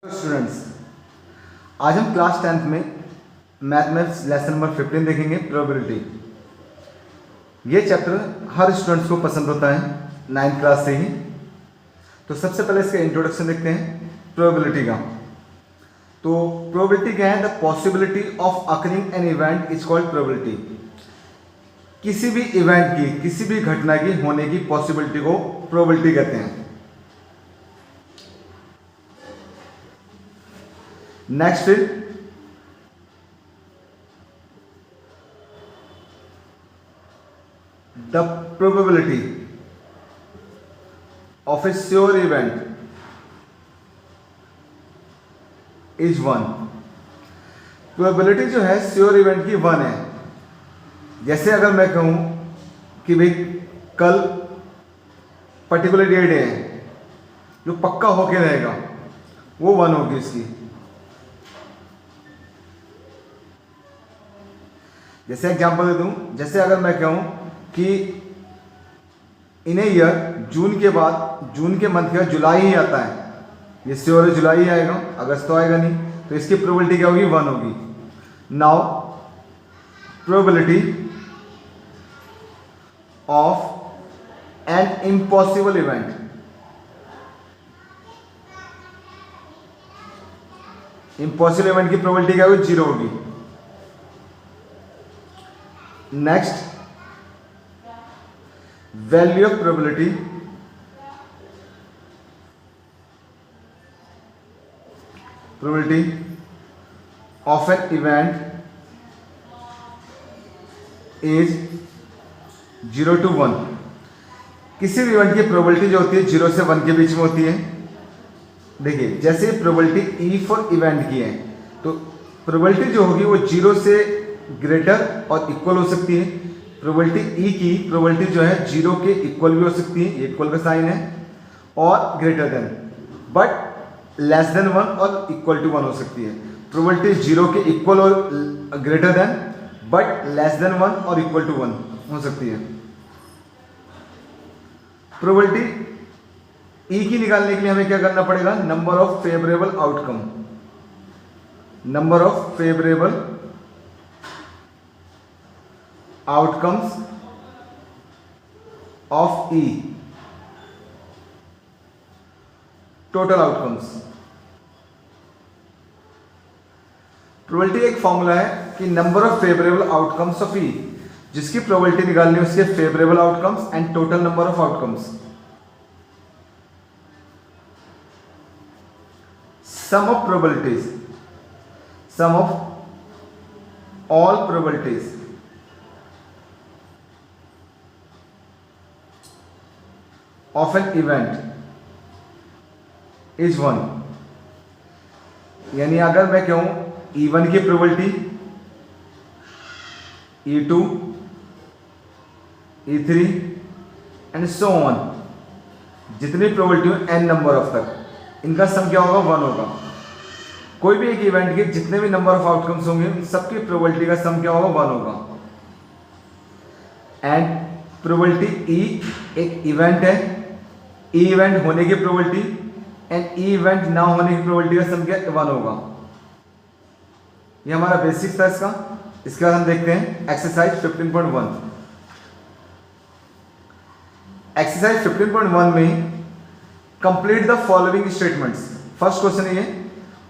Students, आज हम class 10th में मैथमेटिक्स लेसन नंबर 15 देखेंगे, प्रोबेबिलिटी। ये चैप्टर हर स्टूडेंट्स को पसंद होता है 9th क्लास से ही। तो सबसे पहले इसका इंट्रोडक्शन देखते हैं प्रोबेबिलिटी का। तो प्रोबेबिलिटी क्या है? The possibility of occurring an event is called probability. किसी भी इवेंट की, किसी भी घटना की होने की पॉसिबिलिटी को प्रोबेबिलिटी कहते हैं। नेक्स्ट फिर the probability of A sure event is 1। Probability जो है श्योर इवेंट की 1 है। जैसे अगर मैं कहूं कि भाई कल पर्टिकुलर डेट है, जो पक्का होके रहेगा, वो 1 होगी इसकी। जैसे एग्जांपल दे दूं, जैसे अगर मैं कहूं कि इन ए ईयर जून के बाद, जून के मंथ का जुलाई ही आता है, ये श्योर है जुलाई ही आएगा, अगस्त तो आएगा नहीं, तो इसकी प्रोबेबिलिटी क्या होगी? 1 होगी। Now probability of an impossible event, impossible event की प्रोबेबिलिटी क्या होगी? 0 होगी। Next, value of probability of an event is 0 to 1। किसी भी इवेंट की प्रोबेबिलिटी जो होती है 0 से 1 के बीच में होती है। देखिए, जैसे प्रोबेबिलिटी ई फॉर इवेंट की है, तो प्रोबेबिलिटी जो होगी वो 0 से ग्रेटर और इक्वल हो सकती है। प्रोबेबिलिटी ई की प्रोबेबिलिटी जो है 0 के इक्वल भी हो सकती है, ये इक्वल का साइन है, और greater than, but less than 1 और इक्वल टू 1 हो सकती है। प्रोबेबिलिटी 0 के इक्वल और greater than, but less than 1 और इक्वल टू 1 हो सकती है। प्रोबेबिलिटी ई की निकालने के लिए हमें क्या करना पड़ेगा? Number of favourable outcome, number of favourable outcomes of E, total outcomes। Probability एक फॉर्मूला है कि number of favourable outcomes of E, जिसकी प्रोबेबिलिटी निकालनी है उसके favourable outcomes and total number of outcomes. Sum of probabilities, sum of all probabilities of an event is 1। यानी अगर मैं कहूं E1 की probability, E2, E3 and so on, जितनी प्रोबेबिलिटी हो n नंबर ऑफ तक, इनका सम क्या होगा? 1 होगा। कोई भी एक इवेंट के जितने भी नंबर ऑफ आउटकम्स होंगे, सबकी प्रोबेबिलिटी का सम क्या होगा? 1 होगा। एंड प्रोबेबिलिटी E एक इवेंट है, ई इवेंट होने की प्रोबेबिलिटी एंड ई इवेंट ना होने की प्रोबेबिलिटी का सम क्या? 1 होगा। ये हमारा बेसिक्स था इसका। इसके बाद हम देखते हैं एक्सरसाइज 15.1। एक्सरसाइज 15.1 में complete the following statements. First question ये,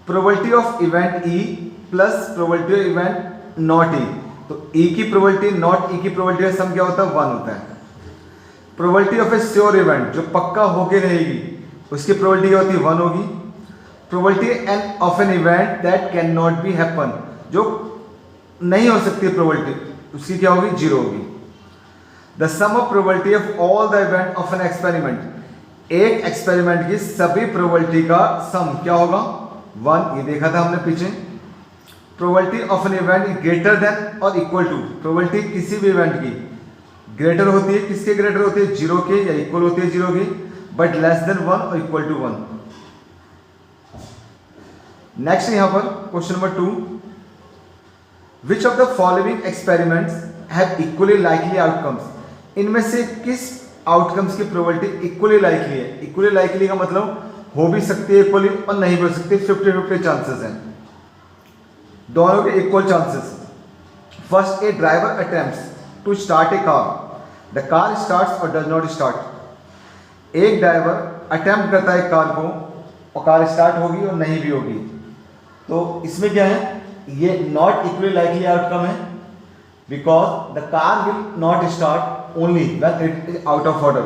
probability of event E plus probability of event not E. तो ई की प्रोबेबिलिटी नॉट ई की प्रोबेबिलिटी का सम क्या होता है? 1 होता है। Probability of A sure event, जो पक्का होके रहेगी, उसकी प्रोबेबिलिटी क्या होती है? 1 होगी। Probability an of an event that can not be happen, जो नहीं हो सकती प्रोबेबिलिटी, उसकी क्या होगी? 0 होगी। The sum of probability of all the event of an experiment, एक एक्सपेरिमेंट की सभी प्रोबेबिलिटी का सम क्या होगा? 1। ये देखा था हमने पीछे। Probability of an event greater than और इक्वल टू, प्रोबेबिलिटी किसी भी इवेंट की ग्रेटर होती है, किसके ग्रेटर होती है? 0 के, या इक्वल होती है 0 की, बट लेस देन 1 और इक्वल टू 1। नेक्स्ट यहां पर question number 2, which of the following experiments have equally likely outcomes. इनमें से किस आउटकम्स की प्रोबेबिलिटी इक्वली लाइकली है? इक्वली लाइकली का मतलब हो भी सकती है इक्वली और नहीं भी हो सकती, 50-50 चांसेस हैं, दोनों के equal chances. First, a driver attempts to start a car, the car starts और डज नॉट स्टार्ट। एक ड्राइवर अटेम्प्ट करता है कार को और कार स्टार्ट होगी और नहीं भी होगी, तो इसमें क्या है, ये नॉट इक्वली लाइकली आउटकम है, because the car will not start only when it is out of order.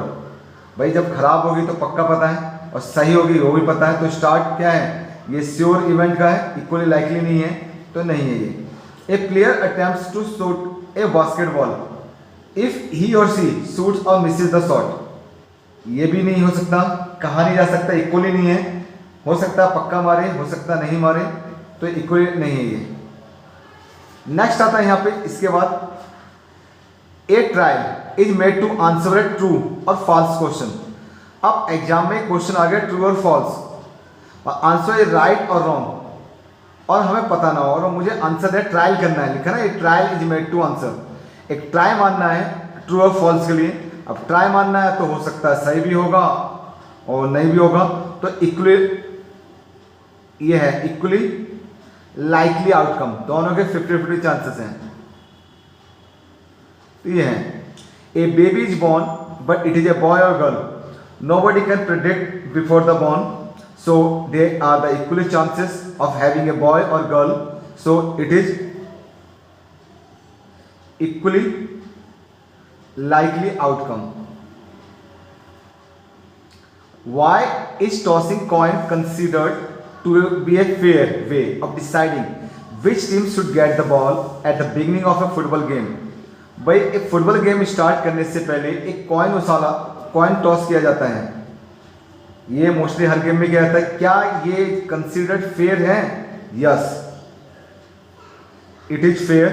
भाई जब खराब होगी तो पक्का पता है, और सही होगी वो भी पता है, तो स्टार्ट क्या है, ये श्योर इवेंट का है, इक्वली लाइकली नहीं है, तो नहीं है ये। A player attempts to shoot a basketball, if he or she shoots or misses the shot, ये भी नहीं हो सकता, कहा नहीं जा सकता, इक्वली नहीं है, हो सकता पक्का मारे, हो सकता नहीं मारे, तो इक्वली नहीं है ये। नेक्स्ट आता है यहाँ पे, इसके बाद a trial is made to answer a true और फॉल्स क्वेश्चन। अब एग्जाम में क्वेश्चन आ गया ट्रू और फॉल्स, और आंसर इज राइट और रॉन्ग, और हमें पता ना हो और मुझे आंसर है, ट्रायल करना है, लिखा ना, a trial is made to answer, एक ट्राई मानना है ट्रू और फॉल्स के लिए। अब ट्राई मानना है तो हो सकता है सही भी होगा और नहीं भी होगा, तो इक्वली ये है, इक्वली लाइकली आउटकम, दोनों के 50-50 चांसेस हैं। तो ये है, a baby is born but it is a boy or girl, nobody can predict before the born, so they are the equal chances of having a boy or girl, so it is equally likely outcome. Why is tossing coin considered to be a fair way of deciding which team should get the ball at the beginning of a football game? भाई एक football game start करने से पहले एक coin toss किया जाता है, ये मोस्टली हर गेम में किया जाता है। क्या ये कंसीडर्ड फेयर है? Yes, it is fair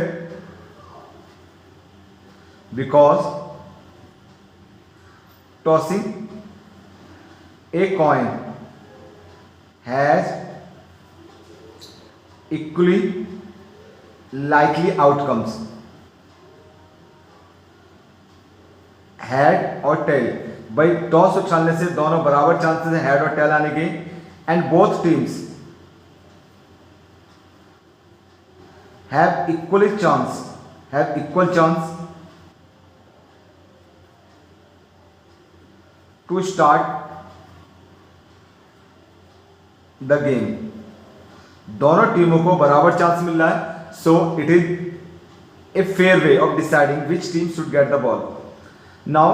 because tossing a coin has equally likely outcomes, head और टेल। भाई टॉस उछालने से दोनों बराबर चांसेस हैं हेड और टेल आने के, and both teams have equal chance to start the game. दोनों टीमों को बराबर चांस मिल रहा है, so it is a fair way of deciding which team should get the ball. Now,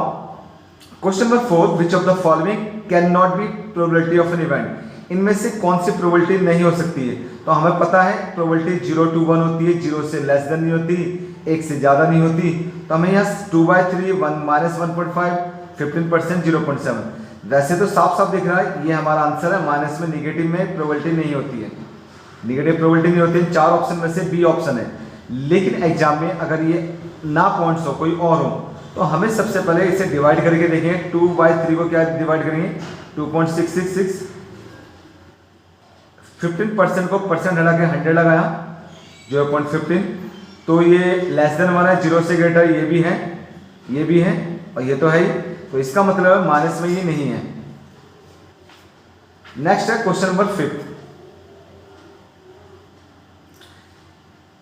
question number 4, which of the following cannot be probability of an event? इनमें से कौन सी प्रोबेबिलिटी नहीं हो सकती है? तो हमें पता है प्रोबेबिलिटी 0 to 1 होती है, 0 से लेस देन नहीं होती, 1 से ज़्यादा नहीं होती, तो हमें यहाँ 2/3, 1 - 1.5, 15%, 0.7। वैसे तो साफ साफ दिख रहा है, ये हमारा आंसर है, माइनस में निगेटिव में प्रोबेबिलिटी नहीं होती है, निगेटिव प्रोबेबिलिटी नहीं होती है। 4 ऑप्शन में से बी ऑप्शन है, लेकिन एग्जाम में अगर ये ना पॉइंट्स हो, कोई और हो, तो हमें सबसे पहले इसे डिवाइड करके देखेंगे। 2/3 को क्या डिवाइड करेंगे? 2.666, 15% को परसेंट हटा के 100 लगाया, 0.15, तो ये लेस देन 1 है, 0 से ग्रेटर ये भी है, ये भी है, और ये तो है ही, तो इसका मतलब माइनस में ये नहीं है। नेक्स्ट है question number 5,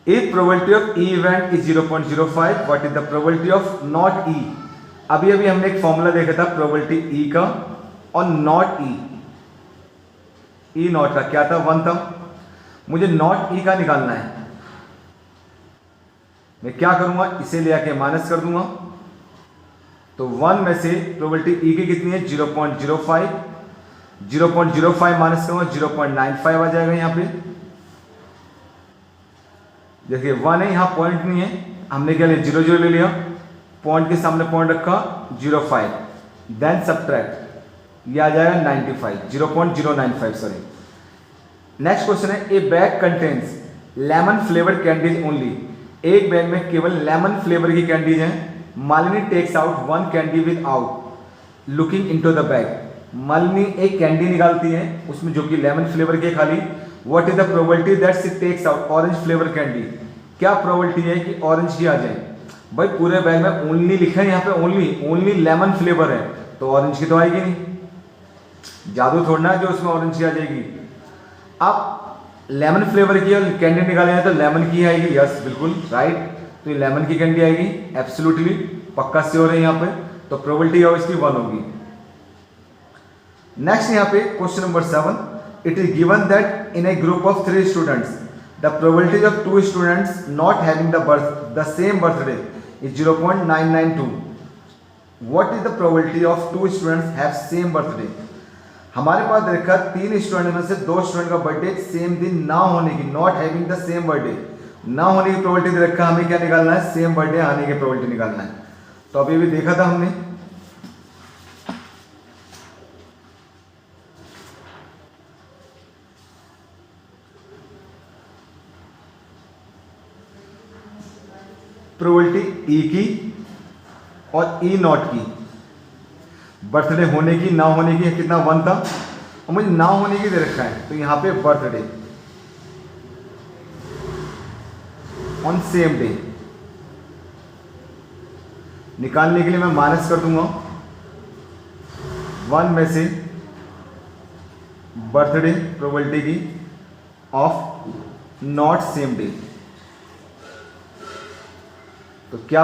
if probability of E event is 0.05, what is the probability of not E? अभी हमने एक फॉर्मूला देखा था प्रोबेबिलिटी E का और नॉट E नॉट का, क्या था? 1 था। मुझे नॉट E का निकालना है, मैं क्या करूंगा, इसे ले आके माइनस कर दूंगा, तो 1 में से प्रोबेबिलिटी E की कितनी है? 0.05, 0.05 माइनस करूंगा, 0.95 आ जाएगा यहाँ पे। देखिए 1 है, यहाँ पॉइंट नहीं है, हमने क्या लिया? 0 ले लिया, पॉइंट के सामने पॉइंट रखा, 0.5, देन सब्ट्रैक्ट, ये आ जाएगा 95, 0.095 सॉरी। नेक्स्ट क्वेश्चन है, a bag contains lemon flavoured candies only, एक बैग में केवल लेमन फ्लेवर की कैंडीज हैं। Malini takes out 1 candy without looking into the bag, Malini एक कैंडी निकालती है उसमें जो कि लेमन फ्लेवर की खाली। What is the probability that she takes out orange flavour candy, क्या प्रोबेबिलिटी है कि ऑरेंज की आ जाए? भाई पूरे बैग में ओनली लिखा है, यहाँ पे ओनली लेमन फ्लेवर है, तो ऑरेंज की तो आएगी नहीं। जादू थोड़ा ना जो उसमें ऑरेंज की आ जाएगी। अब लेमन फ्लेवर की कैंडी निकाले हैं तो लेमन की आएगी, यस बिल्कुल राइट, तो ये लेमन की कैंडी आएगी, एब्सोल्युटली पक्का श्योर है यहाँ पे, तो प्रोबेबिलिटी ऑफ इसकी 1 होगी। नेक्स्ट यहाँ पे question number 7, it is given that in A group of 3 students the probability of 2 students not having the same birthday is 0.992। What is the probability of 2 students have same birthday. हमारे पास देखा 3 student में से 2 student का birthday same दिन ना होने की, not having the same birthday, ना होने की प्रोबेबिलिटी दे रखा, हमें क्या निकालना है, सेम बर्थडे आने की प्रोबेबिलिटी निकालना है। तो अभी भी देखा था हमने, प्रोबेबिलिटी ई की और ई नॉट की, बर्थडे होने की ना होने की कितना 1 था, और मुझे ना होने की दे रखा है, तो यहां पे बर्थडे ऑन सेम डे निकालने के लिए मैं माइनस कर दूंगा 1 में से बर्थडे प्रोबेबिलिटी की ऑफ नॉट सेम डे। तो क्या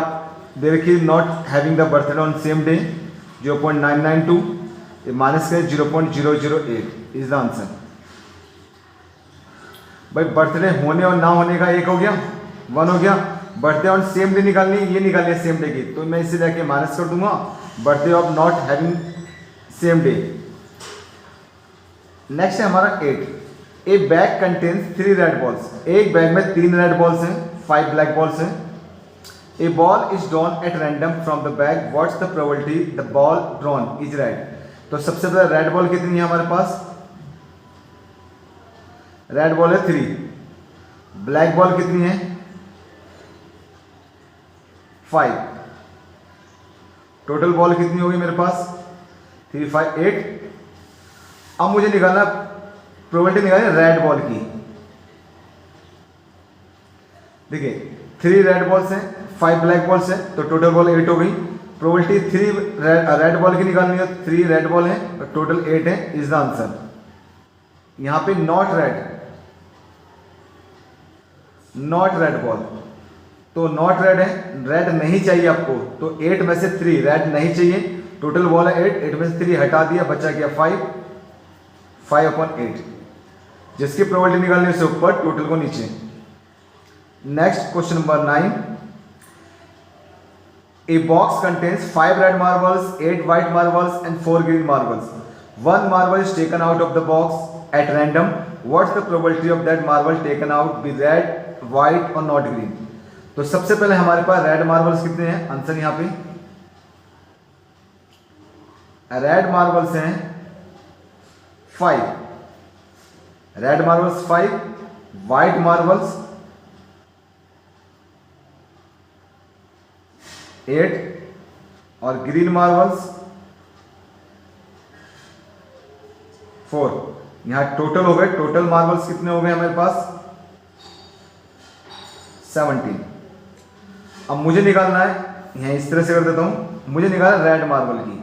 दे रखी है, not having the birthday on same day 0.992, ये माइनस करें 0.008 इज द आंसर। भाई बर्थडे होने और ना होने का एक हो गया, 1 हो गया, बर्थडे ऑन सेम डे निकालनी, ये निकालनी है सेम डे की, तो मैं इसे जाके माइनस कर दूंगा birthday of not having same day. Next है हमारा 8, ए बैग कंटेन्स 3 रेड बॉल्स। एक बैग में 3 रेड बॉल्स हैं, 5 ब्लैक बॉल्स हैं। A ball is drawn at random from the bag. What's the probability the ball drawn is red? तो सबसे पहले red ball कितनी है हमारे पास, रेड बॉल है 3, ब्लैक बॉल कितनी है 5, टोटल बॉल कितनी होगी मेरे पास 3 5 8। अब मुझे निकालना प्रोबेबिलिटी निकालनी रेड बॉल की। देखिए 3 रेड बॉल्स हैं, 5 ब्लैक बॉल्स हैं, तो टोटल बॉल 8 हो गई। प्रोबेबिलिटी 3 रेड बॉल की निकालनी है, 3 रेड बॉल है, टोटल 8 है, इज द आंसर। यहां पे नॉट रेड बॉल, तो नॉट रेड है, रेड नहीं चाहिए आपको, तो 8 में से 3 रेड नहीं चाहिए, टोटल बॉल है 8, 8 में से 3 हटा दिया, बचा गया 5/8, जिसकी प्रोबेबिलिटी निकालनी है उससे ऊपर, टोटल को नीचे। Next question number 9, a box contains 5 red marbles, 8 white marbles and 4 green marbles. One marble is taken out of the box at random. What's the probability of that marble taken out be red, white or not green? तो सबसे पहले हमारे पास red marbles कितने हैं, answer यहां पे red marbles हैं 5, red marbles 5, white marbles 8 और ग्रीन मार्बल्स 4। यहां टोटल हो गए, टोटल मार्बल्स कितने हो गए हमारे पास 17। अब मुझे निकालना है, यहां इस तरह से कर देता हूं, मुझे निकालना रेड मार्बल की।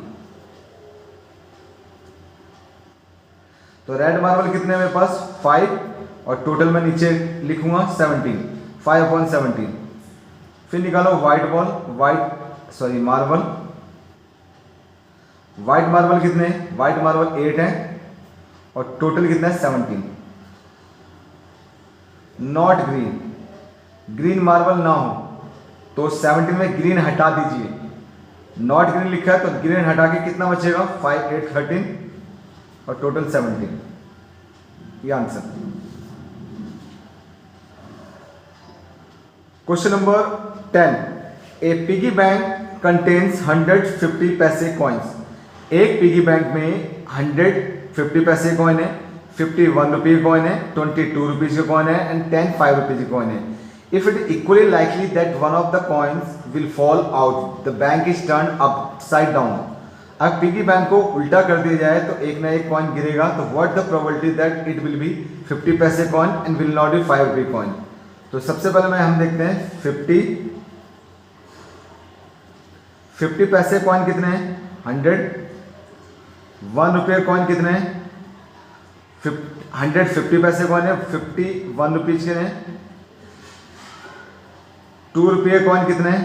तो रेड मार्बल कितने मेरे पास 5 और टोटल में नीचे लिखूंगा 17, 5/17। फिर निकालो मार्बल, व्हाइट मार्बल कितने, व्हाइट मार्बल 8 है और टोटल कितना है 17। नॉट ग्रीन, ग्रीन मार्बल ना हो तो 17 में ग्रीन हटा दीजिए, नॉट ग्रीन लिखा है तो ग्रीन हटा के कितना बचेगा 5 8 13 और टोटल 17, ये आंसर। क्वेश्चन नंबर 10, ए पिगी बैंक कंटेन्स 150 पैसे कॉइन्स। एक पिगी बैंक में 150 पैसे कॉइन है, 51 रुपये कॉइन है, 22 रुपीज का कॉइन है एंड 10 5 रुपीज का कॉइन है। If it equally likely that one of the coins will fall out, the bank is turn upside down. अब पिगी बैंक को उल्टा कर दिया जाए तो एक ना एक कॉइन गिरेगा, तो what the probability that it will be 50 पैसे coin and will not be 5 रुपये कॉइन। तो सबसे पहले हम देखते हैं 50 पैसे कॉइन कितने हैं 100, 1 रुपये कॉइन कितने हैं? 150 पैसे कॉइन है, 51 रुपीज के हैं। 2 रुपये कॉइन कितने हैं?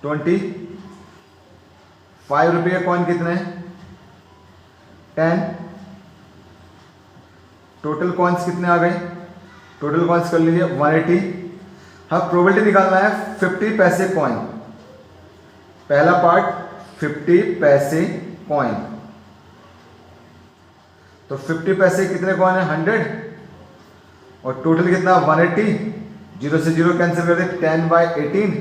20। 5 रुपये कॉइन कितने हैं? 10। टोटल कॉइन्स कितने आ गए? टोटल कॉइन्स कर लीजिए 180। हाँ, प्रोबेबिलिटी निकालना है 50 पैसे कॉइन। पहला पार्ट 50 पैसे कॉइन, तो 50 पैसे कितने कॉइन है? 100। और टोटल कितना? 180। 0 से 0 कैंसिल कर दे, 10/18।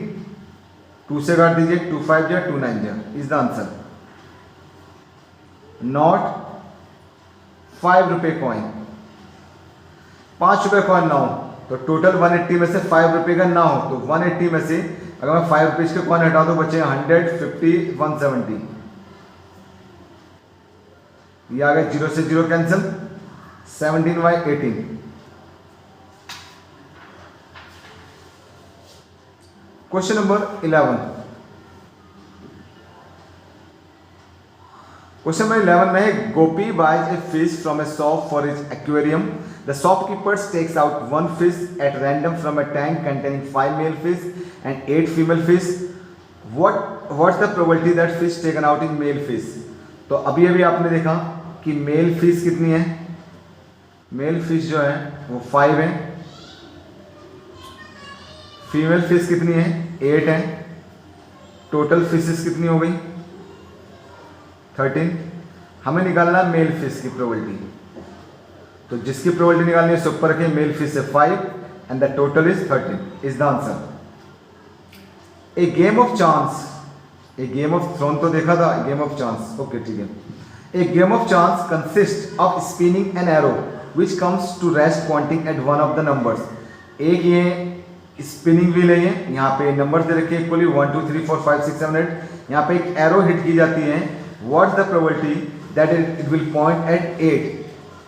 2 से काट दीजिए, 2 5 जा 2 9 जा, इज द आंसर। नॉट 5 रुपये कॉइन। 5 रुपये कॉइन ना हो तो टोटल 180 में से 5 रुपये का ना हो तो 180 में से अगर मैं 5 रुपीज के कॉइन हटा दो बचे 100, 50, 170। ये आ गया 0 से 0 cancel, 17/18। Question number 11। Question number 11 में गोपी buys a fish from a shop for his aquarium. The shopkeeper takes out 1 fish at random from a tank containing 5 male fish and 8 female fish. What's the probability that fish taken out is male fish? तो अभी अभी आपने देखा कि mail fish कितनी है? Mail fish जो है वो 5 है। फीमेल फिश कितनी है? 8 है। टोटल फिशेस कितनी हो गई? 13। हमें निकालना मेल फिश की प्रोबेबिलिटी, तो जिसकी प्रोबेबिलिटी निकालनी है ऊपर रखिए, मेल फिश है 5 and the total is 13 is the answer. A game of chance, a game of throne तो देखा था, गेम ऑफ चांस, ओके ठीक है। A game of chance consist of spinning an arrow which comes to rest pointing at one of the numbers. एक ये spinning wheel है, ये यहाँ पे नंबर दे रखे इक्वली 1 2 3 4 5 6 7 8। यहाँ पे एक एरो हिट की जाती है। What the probability that it will point at 8?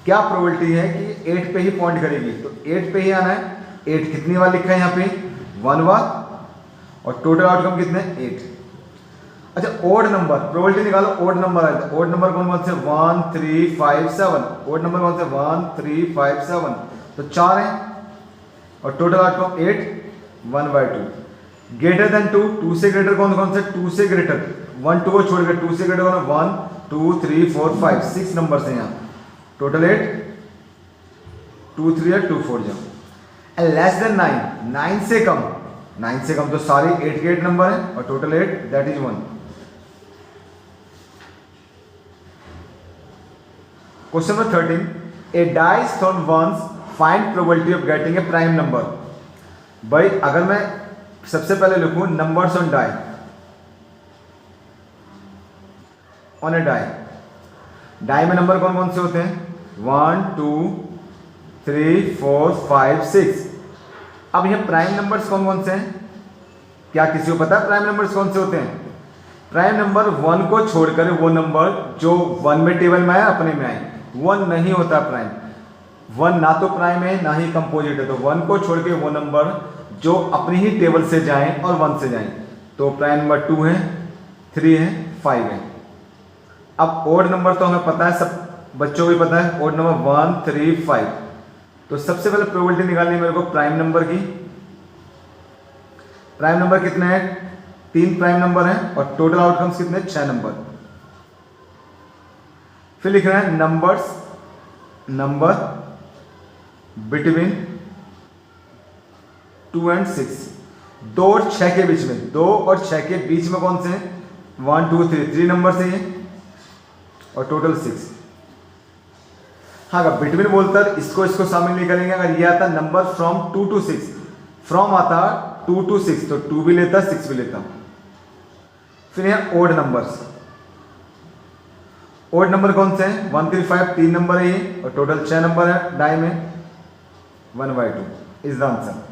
क्या प्रोबेबिलिटी है कि 8 पे ही पॉइंट करेगी? तो 8 पे ही आना है। 8 कितनी बार लिखा है यहाँ पे? 1 बार। और टोटल आउटकम कितने? 8। अच्छा, ओड नंबर प्रोबेबिलिटी निकालो। ओड नंबर आया था, ओड नंबर कौन कौन से? 1 3 5 7। ओड नंबर कौन से? 1 3 5 7, तो 4 है। और टोटल आउटकम 8, 1/2। ग्रेटर देन 2, 2 से ग्रेटर कौन कौन से? 2 से ग्रेटर 1 2 को छोड़कर 2 से ग्रेटर कौन? 1 2 3 4 5 6 नंबर से यहाँ टोटल 8, 2 3 है 2 4 जाओ। एंड लेस देन 9, 9 से कम, 9 से कम तो सारी 8 के 8 नंबर है और total 8 that is 1। Question number 13। A dice thrown once find probability of getting a prime number. भाई अगर मैं सबसे पहले लिखूं numbers on die, on a die, die में नंबर कौन कौन से होते हैं? 1 2 3 4 5 6। अब यह प्राइम नंबर्स कौन कौन से हैं? क्या किसी को पता है प्राइम नंबर्स कौन से होते हैं? प्राइम नंबर 1 को छोड़कर वो नंबर जो 1 में टेबल में आए अपने में आए, 1 नहीं होता प्राइम। 1 ना तो प्राइम है ना ही कंपोजिट है, तो 1 को छोड़ के वो नंबर जो अपनी ही टेबल से जाएं और 1 से जाएं, तो प्राइम नंबर 2 है, 3 है, 5 है। अब ओड नंबर तो हमें पता है, सब बच्चों को भी पता है, ओड नंबर 1 3 5। तो सबसे पहले प्रोबेबिलिटी निकालनी है मेरे को प्राइम नंबर की। प्राइम नंबर कितने हैं? 3 प्राइम नंबर हैं और टोटल आउटकम्स कितने? 6 नंबर। फिर लिख रहे हैं नंबर्स, नंबर बिटवीन 2 and 6। 2 और 6 के बीच में, 2 और 6 के बीच में कौन से हैं? 1 2 3 नंबर से ये और टोटल 6। हाँ, अगर बिटवीन बोलता है इसको शामिल नहीं करेंगे। अगर ये आता नंबर फ्रॉम 2 to 6, फ्रॉम आता 2 to 6 तो 2 भी लेता 6 भी लेता। फिर यहाँ ओड नंबर्स, ओड नंबर कौन से हैं? 1 3 5 3 नंबर है ये और टोटल 6 नंबर है डाई में, 1/2 इज द आंसर।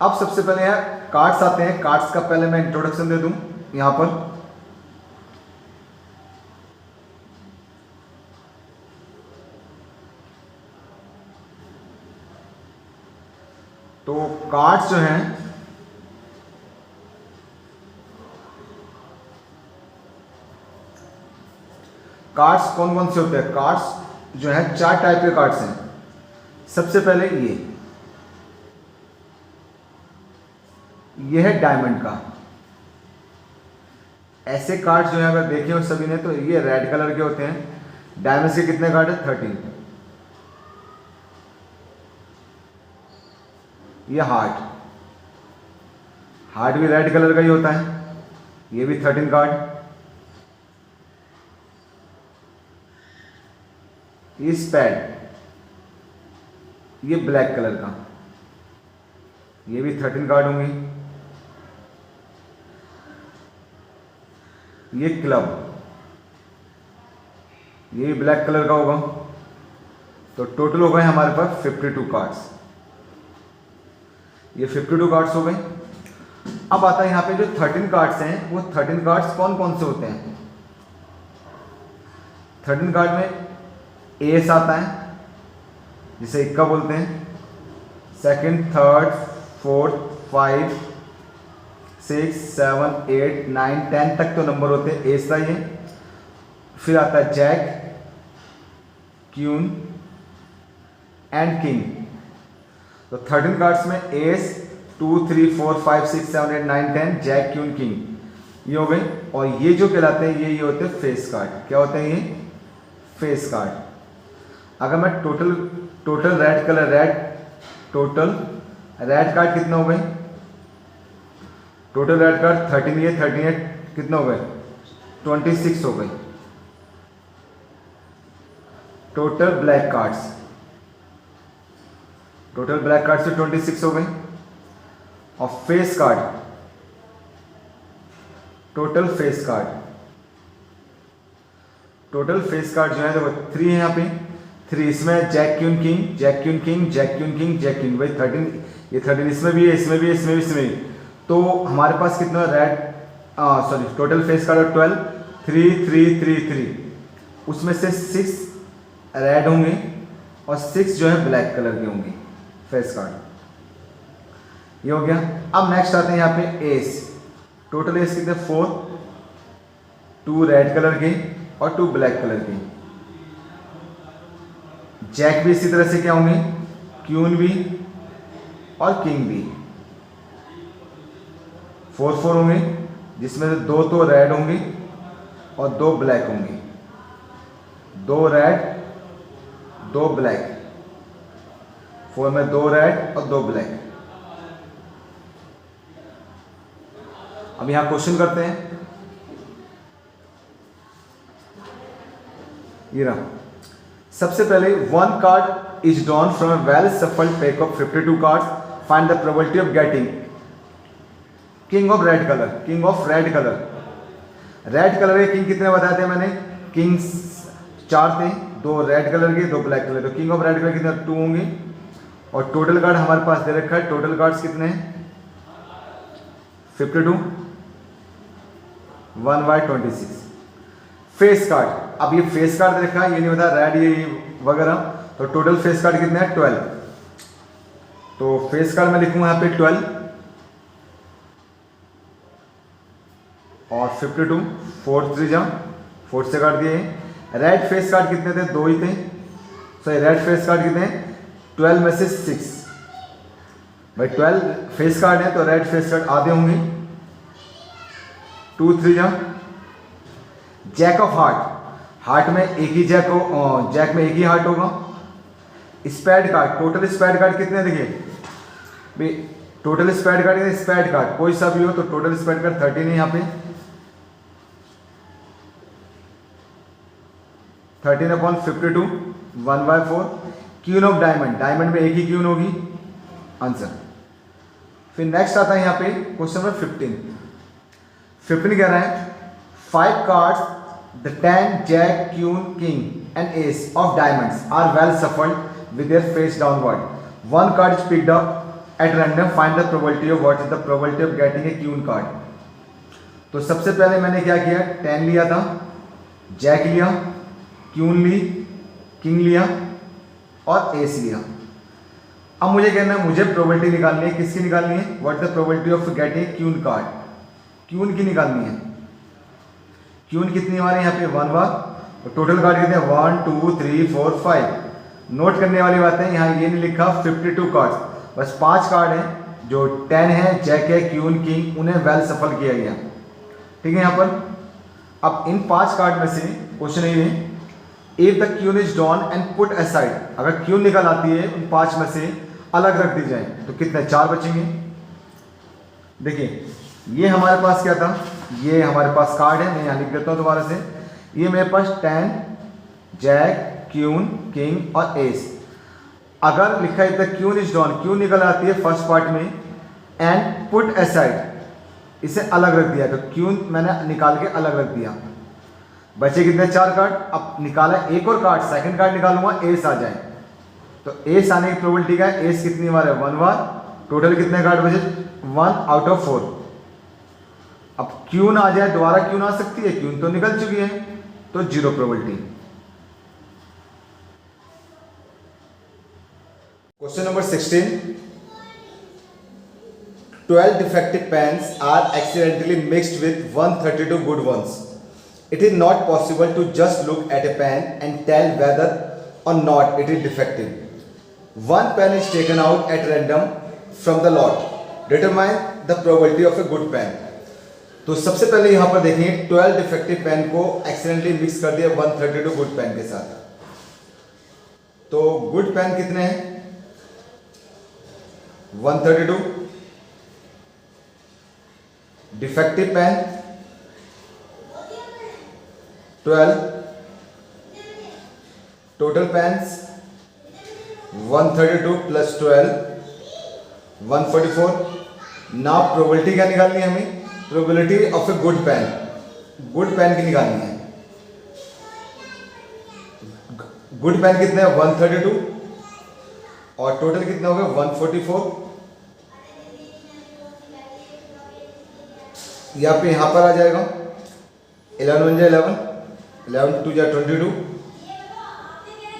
अब सबसे पहले यहाँ कार्ड्स आते हैं। कार्ड्स का पहले मैं इंट्रोडक्शन दे दूं यहां पर। तो कार्ड्स जो हैं कार्ड्स कौन कौन से होते हैं? कार्ड्स जो है 4 टाइप के कार्ड्स हैं। सबसे पहले ये है डायमंड का। ऐसे कार्ड्स जो है अगर देखे हो सभी ने तो ये रेड कलर के होते हैं। डायमंड के कितने कार्ड है? 13। ये हार्ट भी रेड कलर का ही होता है, ये भी 13 कार्ड। ये स्पैड, ये ब्लैक कलर का, ये भी 13 कार्ड होंगे। ये क्लब, ये भी ब्लैक कलर का होगा। तो टोटल हो गए हमारे पास 52 कार्ड्स। ये 52 कार्ड्स हो गए। अब आता है यहाँ पे जो 13 कार्ड्स हैं, वो 13 कार्ड्स कौन कौन से होते हैं? 13 कार्ड में एस आता है, जिसे इक्का बोलते हैं। सेकंड, थर्ड, फोर्थ, 5, 6, 7, 8, 9, 10 तक तो नंबर होते हैं एस का। ये फिर आता है जैक, क्यून एंड किंग। तो 13 कार्ड्स में एस 2, 3, 4, 5, 6, 7, 8, 9, 10, जैक, क्यून, किंग, ये हो गए। और ये जो कहलाते हैं ये होते हैं फेस कार्ड। क्या होते हैं ये? Face card. अगर मैं total red total red card कितने हो गए? टोटल रेड कार्ड 13, ये 38 कितने हो गए? 26 हो गए। टोटल ब्लैक कार्ड्स से 26 हो गए। और face card, total face card जो है देखो 3 है यहाँ पे। 3 इसमें jack, queen, king, jack, queen, king, jack, queen, king, jack, king. भाई 13, ये 13 इसमें भी है, इसमें भी, इसमें भी, इसमें भी। तो हमारे पास कितना रेड टोटल फेस कार्ड 12, 3, 3, 3, 3। उसमें से 6 रेड होंगे और 6 जो है ब्लैक कलर के होंगे फेस कार्ड। ये हो गया। अब नेक्स्ट आते हैं यहाँ पे एस। टोटल एस कितने? 4, 2 रेड कलर के और 2 ब्लैक कलर के। जैक भी इसी तरह से क्या होंगे? क्यून भी और किंग भी 4 होंगे, जिसमें से 2 तो रेड होंगे और 2 ब्लैक होंगे। 2 रेड 2 ब्लैक। 4 में 2 रेड और 2 ब्लैक। अब यहां क्वेश्चन करते हैं। ये रहा। सबसे पहले 1 card is drawn from a well shuffled pack of 52 cards. Find the probability of getting king of red colour. Red colour के किंग कितने बताए थे मैंने? किंग 4 थे, 2 रेड कलर के, 2 ब्लैक कलर। तो किंग ऑफ रेड कलर कितने? 2 होंगे। और टोटल कार्ड हमारे पास दे रखा है। टोटल कार्ड्स कितने हैं? 52, 1/26। फेस कार्ड, अब ये फेस कार्ड दे रखा है, ये नहीं बता रेड ये वगैरह। तो टोटल फेस कार्ड कितने हैं? 12। तो फेस कार्ड में लिखूंगा यहाँ पे 12 और 52, 4 3 जा 4 से काट दिए। रेड फेस कार्ड कितने थे? 2 ही थे। सॉरी, रेड फेस कार्ड कितने हैं? 12 में से 6। भाई 12 फेस कार्ड है तो रेड फेस कार्ड आधे होंगे। 2 3 जा। जैक ऑफ हार्ट में एक ही जैक में एक ही हार्ट होगा। स्पैड कार्ड, टोटल स्पैड कार्ड कितने देखिए भाई? टोटल स्पैड कार्ड कोई सा भी हो तो टोटल स्पैड कार्ड 13 है यहाँ पे। 13/52, 1/4। क्यून ऑफ डायमंड में एक ही क्यून होगी। आंसर। फिर नेक्स्ट आता है यहाँ पे क्वेश्चन नंबर 15 कह रहा है 5 cards the 10 jack, queen, king and ace of diamonds are well shuffled with their face downward. 1 card is picked up at random. Find the probability of what is the probability of getting a queen card. तो सबसे पहले मैंने क्या किया? 10 लिया था, Jack लिया, queue ली, king लिया और एस लिया। अब मुझे कहना है, मुझे प्रोबेबिलिटी निकालनी है, किसकी निकालनी है, what the probability of getting queen card, queen की निकालनी है। क्यून कितनी हमारे यहाँ पे 1 बार, और टोटल कार्ड कितने 1 2 3 4 5। नोट करने वाली बात है, यहाँ ये नहीं लिखा 52 कार्ड्स, बस 5 कार्ड हैं जो 10 है, जैक है, क्यून, किंग, उन्हें वेल सफल किया गया। ठीक है। यहाँ पर अब इन 5 कार्ड में से क्वेश्चन ये है, if the queen is drawn and put aside, अगर क्यून निकल आती है उन 5 में से अलग रख दी जाए तो कितने 4 बचेंगे। देखिए ये हमारे पास क्या था, ये हमारे पास कार्ड है, मैं यहाँ लिख देता हूँ दोबारा से। ये मेरे पास 10 जैक, क्यून, किंग और एस। अगर लिखा है the queen is drawn, queen निकल आती है फर्स्ट पार्ट में, एंड पुट असाइड, इसे अलग रख दिया, तो क्यून मैंने निकाल के अलग रख दिया। बचे कितने 4 कार्ड। अब निकाला एक और कार्ड, सेकंड कार्ड निकालूंगा, एस आ जाए, तो एस आने की प्रोबेबिलिटी क्या है, एस कितनी बार है 1 बार। टोटल कितने कार्ड बचे 1 आउट ऑफ 4। अब क्यून आ जाए, दोबारा क्यून आ सकती है, क्यून तो निकल चुकी है, तो 0 probability. Question number 16, 12 defective pens are accidentally mixed with 132 good ones. It is not possible to just look at a pen and tell whether or not it is defective. One pen is taken out at random from the lot. Determine the probability of a good pen. तो सबसे पहले यहाँ पर देखिए 12 defective pen को accidentally mix कर दिया 132 good pain के साथ। तो गुड पेन कितने हैं 132, defective pen 12, total pens 132 plus 12 144। Now probability क्या निकालनी है हमें, probability of a good pen, good pen की निकालनी है। गुड पेन कितने हैं 132 और टोटल कितने हो गए 144। यहाँ पे यहाँ पर आ जाएगा 11 बन जाए 11, 11 2 जा 22,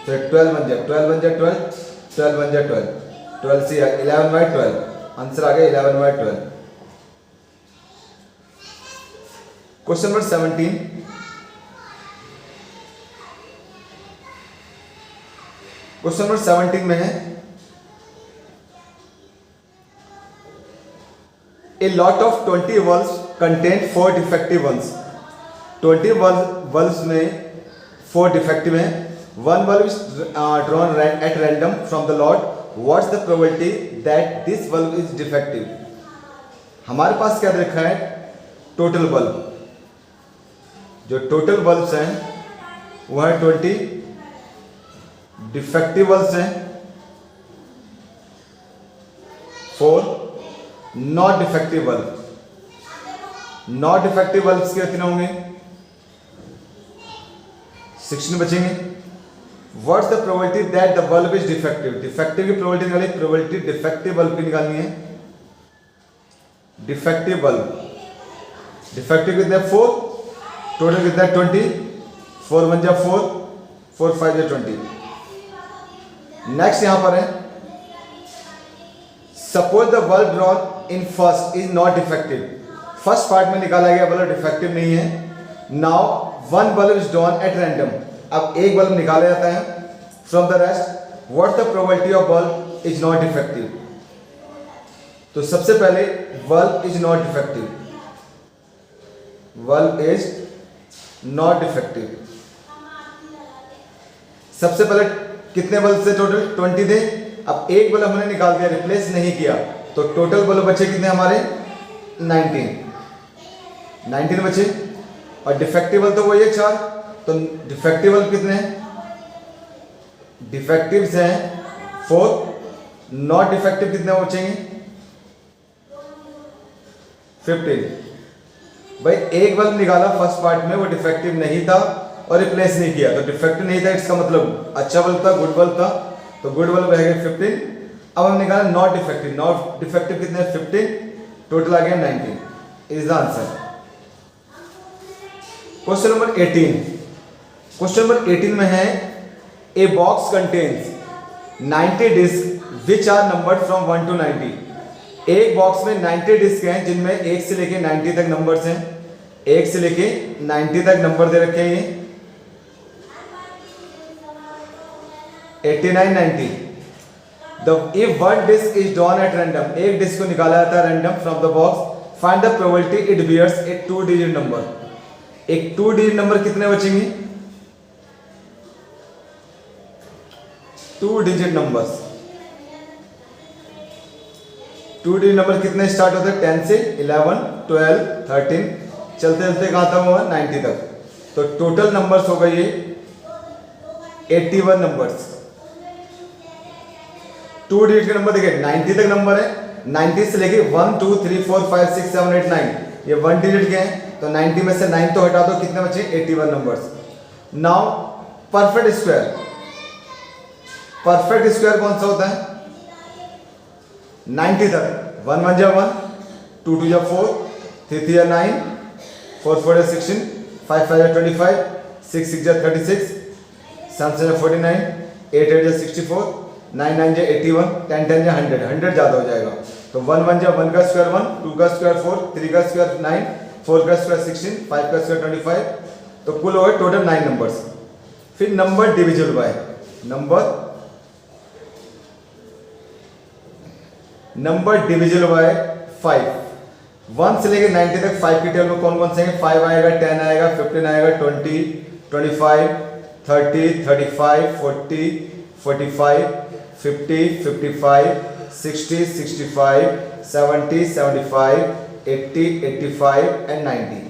फिर 12 बन जाए 12 बन जाए 12, 12 बन जाए 12, 12 से 11/12, आंसर आ गया 11/12। क्वेश्चन नंबर 17, क्वेश्चन नंबर 17 में है a lot of 20 bulbs contains 4 defective ones. 20 bulbs में 4 डिफेक्टिव हैं। One verb is drawn at random from the lot. What's the probability that this verb is defective? हमारे पास क्या देखा है total verb, जो total verbs हैं वो है 20, डिफेक्टिव वर्ब्स हैं 4, not defective verb. Not defective verbs कितने होंगे 16 बचेंगे। What's the probability that the verb is defective? Defective की प्रोबेबिलिटी निकाली, प्रोबेबिलिटी डिफेक्टिव वर्ब की निकालनी है। डिफेक्टिव वर्ब, डिफेक्टिव कितने 4, टोटल कितना 20, 4 1 जा 4, 4 5 जा 20। नेक्स्ट यहां पर है suppose the verb drawn in first is not defective. First part में निकाला गया वर्ब डिफेक्टिव नहीं है। Now one verb is drawn at random, अब एक बल्ब निकाला जाता है from the rest. What the probability of bulb is not defective. तो सबसे पहले bulb is not defective, bulb is not defective. सबसे पहले कितने बल्ब से टोटल 20 थे, अब एक बल्ब हमने निकाल दिया, रिप्लेस नहीं किया, तो टोटल बल्ब बचे कितने हमारे 19 बचे। और डिफेक्टिव बल्ब तो वही है 4, तो डिफेक्टिव बल्ब कितने हैं, डिफेक्टिव्स हैं 4, नॉट डिफेक्टिव कितने बचेंगे 15। भाई एक बल्ब निकाला फर्स्ट पार्ट में, वो डिफेक्टिव नहीं था और रिप्लेस नहीं किया, तो डिफेक्टिव नहीं था, इसका मतलब अच्छा बल्ब था, गुड बल्ब था, तो गुड बल्ब रह गया 15। अब हम निकाला नॉट डिफेक्टिव, नॉट डिफेक्टिव कितने 15, टोटल आ गया 19 is the answer. Question number 18, question number 18 में है a box contains 90 disc which are numbered from 1 to 90। एक बॉक्स में 90 डिस्क हैं जिनमें 1 से लेके 90 तक नंबर्स हैं, 1 से लेके 90 तक नंबर दे रखे हैं ये 89 90। if one disk is drawn at random, एक डिस्क को निकाला जाता है random from the box, find the probability it bears a 2 digit number. एक 2 डिजिट नंबर कितने बचेंगे? 2 डिजिट नंबर्स। 2 डिजिट नंबर कितने स्टार्ट होते हैं? 10 से 11 12 13 चलते चलते कहां तक हुआ? 90 तक। तो टोटल नंबर्स हो गए ये 81 नंबर्स। 2 डिजिट के नंबर देखिए 90 तक नंबर है, 90 से लेके 1 2 3 4 5 6 7 8 9 ये 1 डिजिट के हैं, तो 90 में से 9 तो हटा दो, कितने बचे? 81 numbers. Now perfect square, perfect square कौन सा होता है? 90 तक 1 1 जा 1 2 2 जा 4 3 3 जा 9 4 4 जा 16 5 5 जा 25 6 6 जा 36 7 7 जा 49 8 8 जा 64 9 9 जा 81 10 10 जा 100 100 ज़्यादा हो जाएगा। तो 1 1 जा 1 का स्क्वायर 1 2 का स्क्वायर 4 3 का स्क्वायर 9 4 का स्क्वायर 16 5 का स्क्वायर 25, तो कुल हो गए टोटल 9 नंबर्स। फिर number divisible by number divisible by 5। 1 से लेके 90 तक 5 की टेबल में कौन कौन से हैं? 5 आएगा, 10 आएगा, 15 आएगा, 20 25 30 35 40 45 50 55 60 65 70 75 80 85 एंड 90।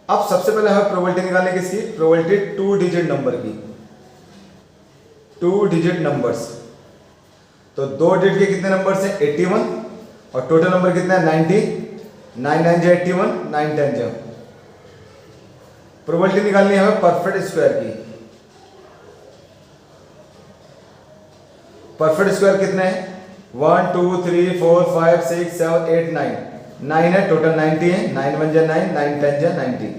अब सबसे पहले हमें प्रोबेबिलिटी निकालने की, इसकी प्रोबेबिलिटी 2 डिजिट नंबर की, 2 डिजिट नंबर्स। तो 2 डिजिट के कितने नंबर्स हैं? 81 और टोटल नंबर कितना है? 90 9 9 जा 81 9 10 जा। प्रोबेबिलिटी निकालनी है हमें परफेक्ट स्क्वायर की। परफेक्ट स्क्वायर कितने हैं? 1 2 3 4 5 6 7 8 9 9 है, टोटल 90 है, 9 1 जा 9 9 10 जा 90।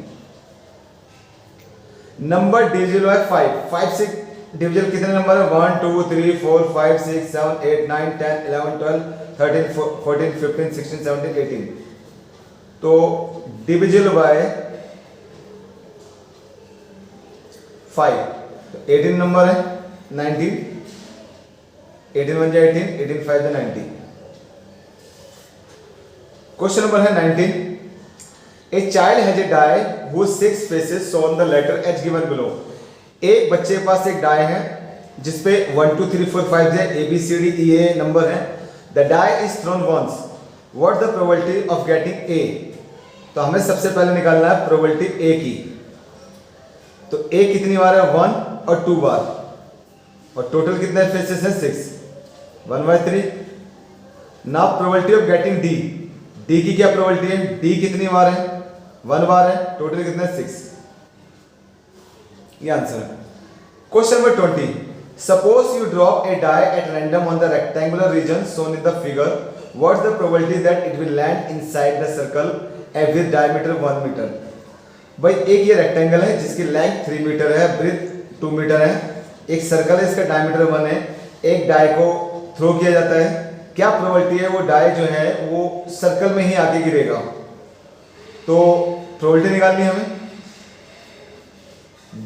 नंबर डिविजिबल है 5। 5 से डिविजिबल कितने नंबर है? 1 2 3 4 5 6 7 8 9 10 11 12 13 14 15 16 17 18। तो डिविजिबल बाय 5, तो 18 नंबर है 19 18 1 जा 18 18 5 जा 90। क्वेश्चन नंबर है 19। A child has a die whose 6 faces shown the letter H given below। एक बच्चे के पास एक डाई है जिसपे 1 2 3 4 5 है ABCDEA नंबर है। The die is thrown once, what the probability of getting a. तो हमें सबसे पहले निकालना है प्रोबेबिलिटी ए की। तो ए कितनी बार है? 1 और 2 बार, और टोटल कितने फेसेस हैं? 6 1/3। Now probability of getting D, D की क्या प्रोबेबिलिटी है? डी कितनी बार है? 1 बार है, टोटल कितने? 6। ये आंसर है। Question number 20। Suppose you drop a die at random on the rectangular region shown in the figure, what's the probability that it will land inside the circle with diameter 1 metre. भाई एक ये rectangle है जिसकी length 3 metre है, breadth 2 metre है, एक circle है, इसका डायमीटर 1 है, एक डाई को थ्रो किया जाता है, क्या प्रोबेबिलिटी है वो डाई जो है वो सर्कल में ही आके गिरेगा? तो प्रोबेबिलिटी निकालनी है हमें।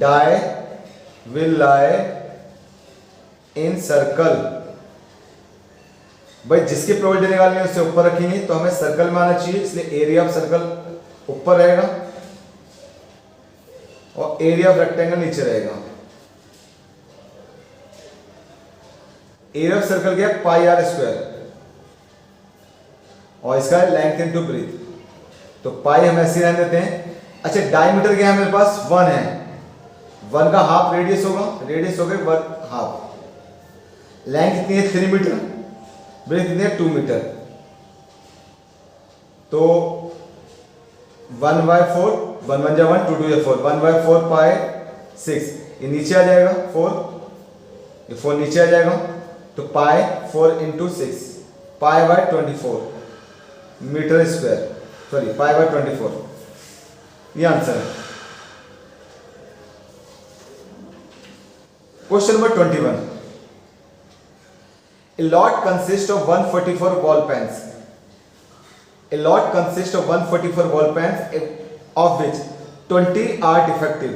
Die will lie in circle, भाई जिसकी प्रोबेबिलिटी निकालनी है उससे ऊपर रखेंगे, तो हमें सर्कल में आना चाहिए, इसलिए एरिया ऑफ सर्कल ऊपर रहेगा और एरिया ऑफ रेक्टेंगल नीचे रहेगा। एरिया ऑफ सर्कल क्या है? पाई आर स्क्वायर, और इसका लेंथ इनटू ब्रेथ, तो पाई हम ऐसे रहने देते हैं। अच्छा डायमीटर क्या है मेरे पास? 1 है, 1 का हाफ रेडियस होगा, रेडियस हो गए 1 हाफ। लेंथ कितनी है? 3 मीटर, ब्रेथ कितनी है? 2 मीटर। तो 1/4 1 1 जा 1 2 2 जा 4 1/4 पाई 6, ये नीचे आ जाएगा 4, ये 4 नीचे आ जाएगा, तो pi 4 into 6 pi by 24 metre square, sorry pi by 24। ये आंसर है। Question number 21। A lot consists of 144 ball pens. A lot consists of 144 ball pens, of which 20 are defective.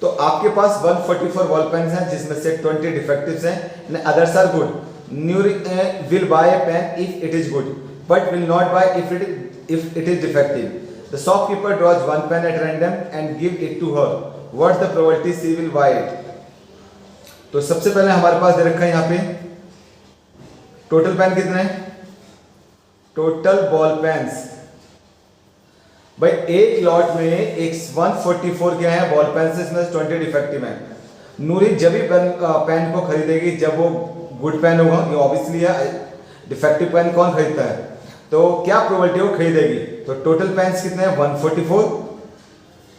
तो आपके पास 144 ball pens हैं जिसमें से 20 defectives हैं. And others are good. New will buy a pen if it is good, but will not buy if it is defective. The shopkeeper draws one pen at random and give it to her. What's the probability she will buy it? तो सबसे पहले हमारे पास दे रखा है यहाँ पे total pen कितने हैं, टोटल बॉल पेन्स. भाई एक लॉट में एक 144 क्या है बॉल पेन, इसमें 20 डिफेक्टिव है. नूरी जब भी पेन को खरीदेगी जब वो गुड पेन होगा, ये ऑब्वियसली है. डिफेक्टिव पेन कौन खरीदता है, तो क्या प्रोबेबिलिटी वो खरीदेगी. तो टोटल पेन्स कितने हैं 144,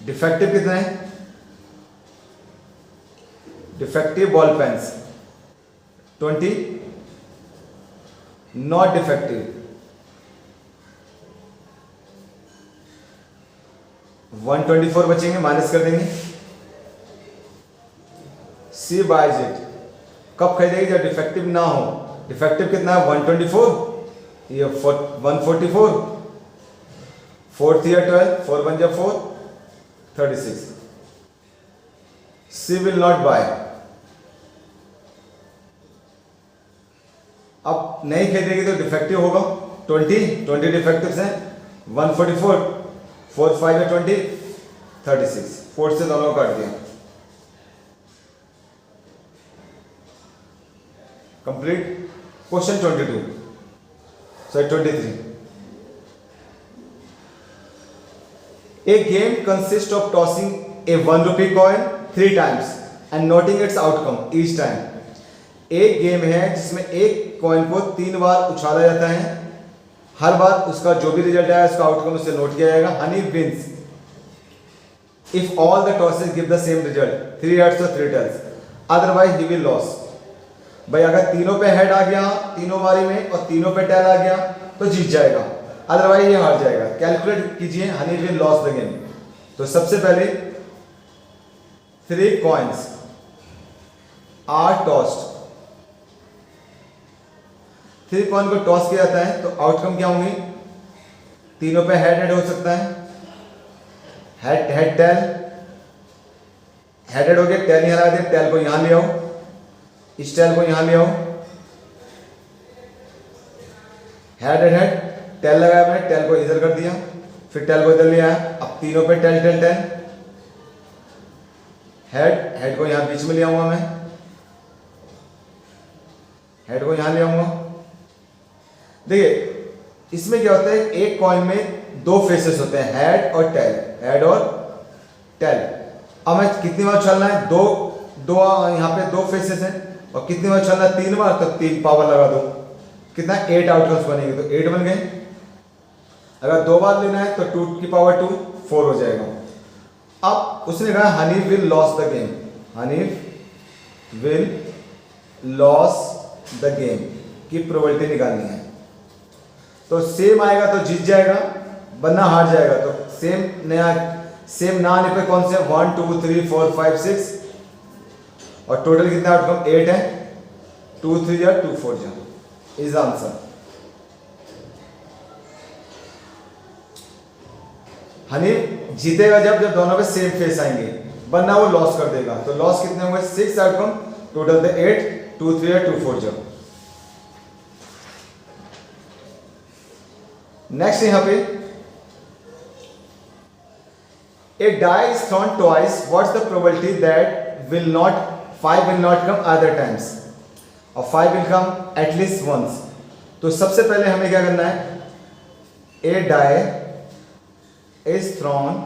डिफेक्टिव कितने हैं, defective ball pens 20, not defective 124 बचेंगे, माइनस कर देंगे. सी बाइज इट, कब खरीदेगी जब डिफेक्टिव ना हो. डिफेक्टिव कितना है 124, ये 144, 4 3 12, 4 1 4, 36. She will not buy. अब नहीं खरीदेगी तो डिफेक्टिव होगा 20 डिफेक्टिव्स हैं. 144, 4 5 है 20, 36, 4 से दोनों काट दिया. Complete. Question 22, sorry 23. A game consists of tossing a 1 rupee coin 3 times and noting its outcome each time. एक गेम है जिसमें एक कॉइन को 3 बार उछाला जाता है, हर बार उसका जो भी रिजल्ट आया उसका आउटकम उससे नोट किया जाएगा. Hanif wins if all the tosses give the same result, 3 heads और 3 tails, otherwise he will lose. भाई अगर तीनों पे हेड आ गया तीनों बारी में और तीनों पे टेल आ गया तो जीत जाएगा, अदरवाइज ये हार जाएगा. कैलकुलेट कीजिए, Honey will loss the game. तो सबसे पहले 3 कॉइन्स आर टॉस्ड. 3 कॉइन को टॉस किया जाता है तो आउटकम क्या होंगे, तीनों पे हेड हो सकता है, हेड टेल, हेड हो गया, टेल यहां लगा दिया, टेल को यहां ले आओ, इस टेल को यहां ले आओ, हेड टेल लगाया मैंने, टेल को इधर कर दिया, फिर टेल को इधर ले आया. अब तीनों पे टेल टेल टेल, हेड को यहां बीच में ले आऊंगा, मैं हेड को यहां ले आऊंगा. देखिए इसमें क्या होता है, एक कॉइन में 2 फेसेस होते हैं, हेड और टेल, हेड और टेल. अब मैं कितनी बार उछालना है, दो यहाँ पे 2 फेसेस हैं और कितनी बार उछालना है 3 बार, तो 3 पावर लगा दो, कितना 8 आउटकम्स बनेंगे, तो 8 बन गए. अगर 2 बार लेना है तो 2 की पावर 2 4 हो जाएगा. अब उसने कहा Honey will loss the game, Honey will loss the game की प्रोबेबिलिटी निकालनी है. तो सेम आएगा तो जीत जाएगा, वरना हार जाएगा. तो सेम ना आने पे कौन से 1 2 3 4 5 6 और टोटल कितना आउटकम 8 है, 2 3 या 2 4 जा इज आंसर. हनी जीतेगा जब दोनों पे सेम फेस आएंगे, वरना वो लॉस कर देगा. तो लॉस कितने होंगे 6 आउटकम, टोटल थे 8, 2 3 या 2 4 जा. नेक्स्ट यहां पे a die is thrown twice, what's the probability that 5 will not come other times और 5 will come at least once. तो सबसे पहले हमें क्या करना है, a die is thrown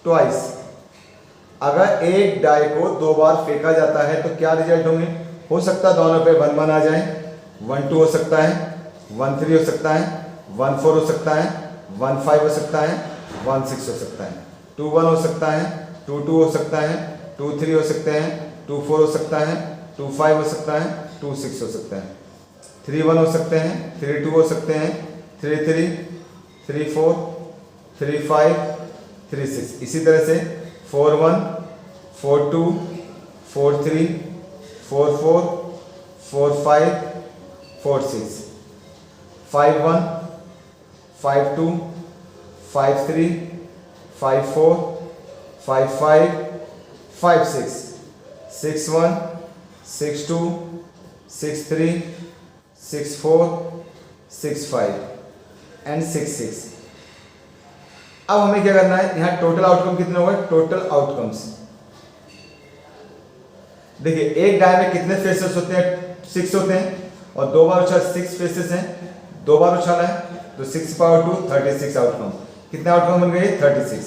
twice. अगर एक डाई को 2 बार फेंका जाता है तो क्या रिजल्ट होंगे, हो सकता है दोनों पे 1 1 आ जाए, 1 2 हो सकता है, 1 3 हो सकता है, 1 4 हो सकता है, 1 5 हो सकता है, 1 6 हो सकता है, 2 1 हो सकता है, 2 2 हो सकता है, 2 3 हो सकते हैं, 2 4 हो सकता है, 2 5 हो सकता है, 2 6 हो सकता है, 3 1 हो सकते हैं, 3 2 हो सकते हैं, 3 3 3 4 3 5 3 6. इसी तरह से 4 1 4 2 4 3 4 4 4 5 4 6, 5 1 5 2 5 3 5 4 5 5 5 6 6 1 6 2 6 3 6 4 6 5 एंड 6 6। अब हमें क्या करना है, यहां टोटल आउटकम कितने हो गए, टोटल आउटकम्स देखिए एक डाई में कितने फेसेस होते हैं, 6 होते हैं, और 2 बार उछाल 6 फेसेस हैं, 2 बार उछाला है तो 6 पावर 2 36 आउटकम। कितने आउटकम बन गए, 36।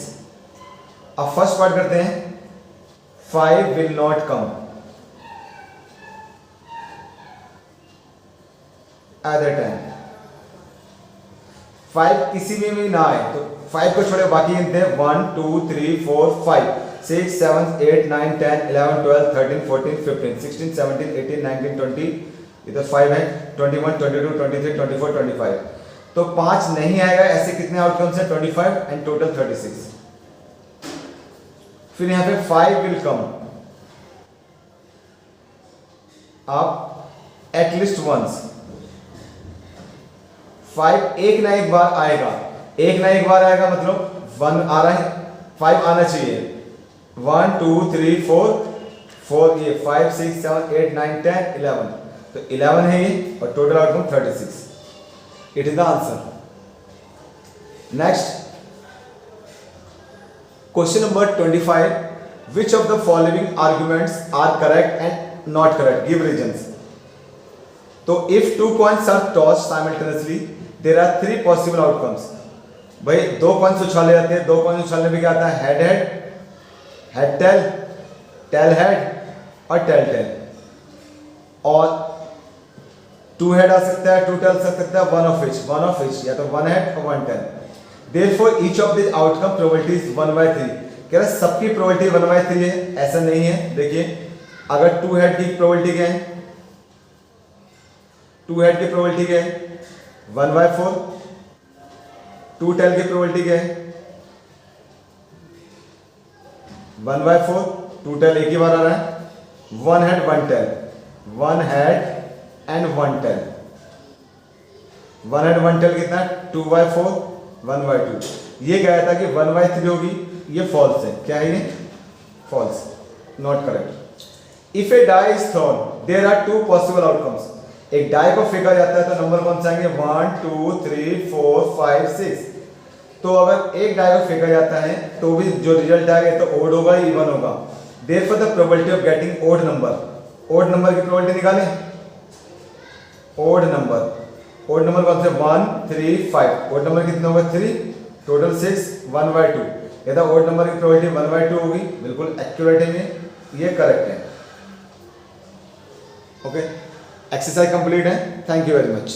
अब फर्स्ट पार्ट करते हैं, 5 will not come at the time. 5 किसी में ना आए तो 5 को छोड़े बाकी गिनते हैं, 1 2 3 4 5 6 7 8 9 10 11 12 13 14 15 16 17 18 19 20, इधर 5 है, 21 22 23 24 25। तो 5 नहीं आएगा, ऐसे कितने आउटकम्स हैं, 25 एंड टोटल 36। फिर यहां पे 5 विल कम, आप एटलीस्ट वंस, 5 एक ना एक बार आएगा, एक ना एक बार आएगा मतलब 1 आ रहा है, 5 आना चाहिए, 1 2 3 4 4, ये 5 6 7 8 9 10 11, तो 11 है ये, और total outcome 36। It is the answer. Next question number 25, which of the following arguments are correct and not correct, give reasons. तो if 2 coins are tossed simultaneously there are 3 possible outcomes. भाई 2 coins उछाले जाते हैं, 2 coins उछालने में क्या आता है, head head, head tail, tail head और tell tell, और 2 हेड आ सकता है, 2 टेल आ सकता है, वन ऑफ इच, या तो 1 हेड और 1 tail. Therefore each of this outcome probability is 1/3। कह रहा है सबकी प्रोबेबिलिटी 1/3 है, ऐसा नहीं है। देखिए अगर 2 हेड की प्रोबेबिलिटी क्या है, 2 हेड की प्रोबेबिलिटी क्या है, 1/4। 2 टेल की प्रोबेबिलिटी क्या है, 1/4। 2 टेल एक ही बार आ रहा है, 1 head 1 tail, 1 head and 1 tail, 1 head 1 tail कितना, 2/4 1/2। ये गया था कि 1/3 होगी, ये फॉल्स है। क्या है ये, false, not correct. If a die is thrown there are 2 possible outcomes. एक डाई को फेंका जाता है तो नंबर कौन से आएंगे, 1 2 3 4 5 6। तो अगर एक डाई को फेंका जाता है तो भी जो रिजल्ट आएगा तो ओड होगा, इवन होगा। Therefore the probability of getting odd number की प्रोबेबिलिटी निकालें। ओड नंबर कौन से, 1 3 5। ओड नंबर कितने होगा, 3, टोटल 6, 1/2। यदि ओड नंबर की प्रोबेबिलिटी 1/2 होगी, बिल्कुल एक्यूरेट है, ये करेक्ट है। ओके, एक्सरसाइज कंप्लीट है। Thank you very much.